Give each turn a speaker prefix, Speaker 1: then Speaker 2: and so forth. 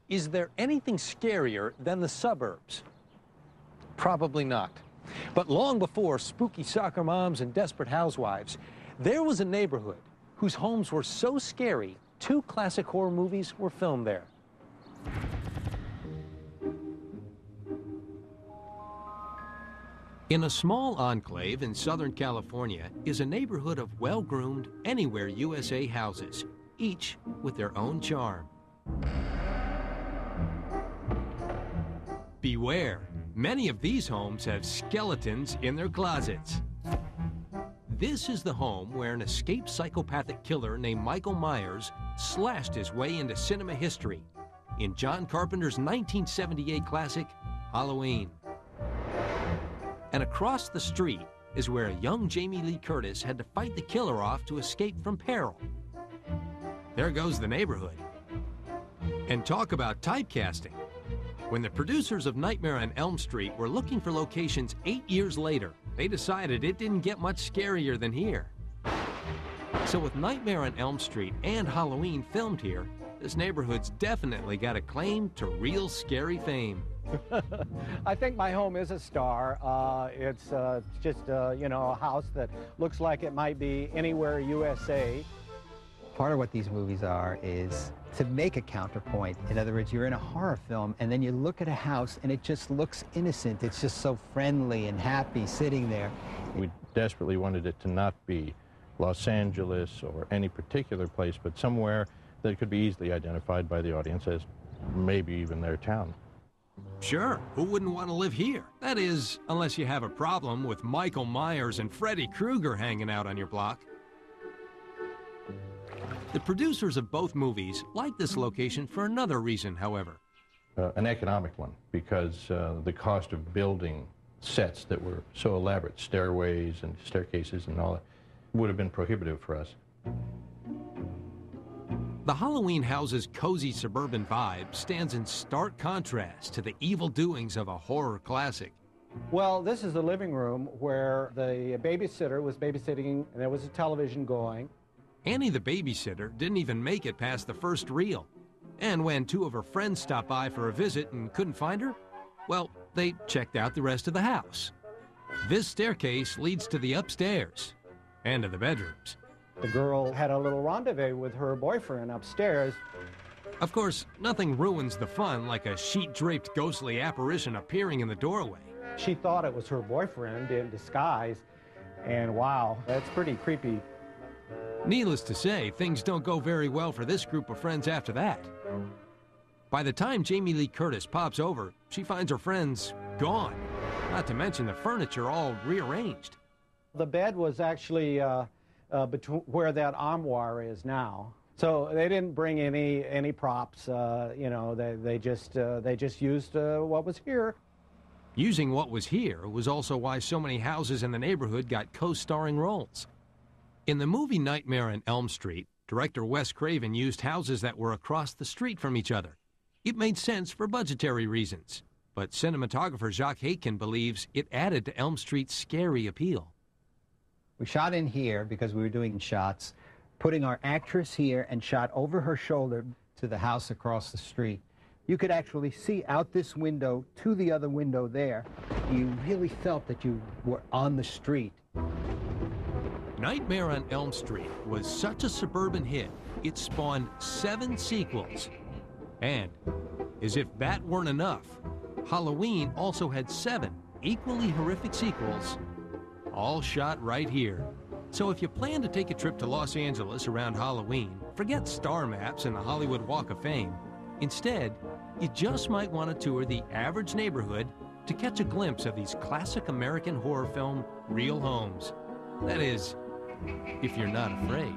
Speaker 1: Is there anything scarier than the suburbs? Probably not. But long before spooky soccer moms and desperate housewives, there was a neighborhood whose homes were so scary, 2 classic horror movies were filmed there. In a small enclave in Southern California is a neighborhood of well-groomed, anywhere USA houses, each with their own charm. Beware, many of these homes have skeletons in their closets. This is the home where an escaped psychopathic killer named Michael Myers slashed his way into cinema history in John Carpenter's 1978 classic, Halloween. And across the street is where a young Jamie Lee Curtis had to fight the killer off to escape from peril. There goes the neighborhood. And talk about typecasting. When the producers of Nightmare on Elm Street were looking for locations 8 years later, they decided it didn't get much scarier than here. So with Nightmare on Elm Street and Halloween filmed here, this neighborhood's definitely got a claim to real scary fame.
Speaker 2: I think my home is a star. It's just, you know, a house that looks like it might be anywhere USA.
Speaker 3: Part of what these movies are is to make a counterpoint. In other words, you're in a horror film and then you look at a house and it just looks innocent. It's just so friendly and happy sitting there.
Speaker 4: We desperately wanted it to not be Los Angeles or any particular place, but somewhere that could be easily identified by the audience as maybe even their town.
Speaker 1: Sure, who wouldn't want to live here? That is, unless you have a problem with Michael Myers and Freddy Krueger hanging out on your block. The producers of both movies liked this location for another reason, however.
Speaker 4: An economic one, because the cost of building sets that were so elaborate, stairways and staircases and all that, would have been prohibitive for us.
Speaker 1: The Halloween house's cozy suburban vibe stands in stark contrast to the evil doings of a horror classic.
Speaker 2: Well, this is the living room where the babysitter was babysitting and there was a television going.
Speaker 1: Annie the babysitter didn't even make it past the first reel. And when 2 of her friends stopped by for a visit and couldn't find her, well, they checked out the rest of the house. This staircase leads to the upstairs and to the bedrooms.
Speaker 2: The girl had a little rendezvous with her boyfriend upstairs.
Speaker 1: Of course, nothing ruins the fun like a sheet-draped ghostly apparition appearing in the doorway.
Speaker 2: She thought it was her boyfriend in disguise, and wow, that's pretty creepy.
Speaker 1: Needless to say, things don't go very well for this group of friends after that. By the time Jamie Lee Curtis pops over, she finds her friends gone, not to mention the furniture all rearranged.
Speaker 2: The bed was actually between where that armoire is now. So they didn't bring any props, you know, they just used what was here.
Speaker 1: Using what was here was also why so many houses in the neighborhood got co-starring roles. In the movie Nightmare on Elm Street, director Wes Craven used houses that were across the street from each other. It made sense for budgetary reasons, but cinematographer Jacques Aitken believes it added to Elm Street's scary appeal.
Speaker 3: We shot in here because we were doing shots, putting our actress here and shot over her shoulder to the house across the street. You could actually see out this window to the other window there. You really felt that you were on the street.
Speaker 1: Nightmare on Elm Street was such a suburban hit, it spawned 7 sequels. And, as if that weren't enough, Halloween also had 7 equally horrific sequels, all shot right here. So if you plan to take a trip to Los Angeles around Halloween, forget star maps and the Hollywood Walk of Fame. Instead, you just might want to tour the average neighborhood to catch a glimpse of these classic American horror film real homes. That is, if you're not afraid.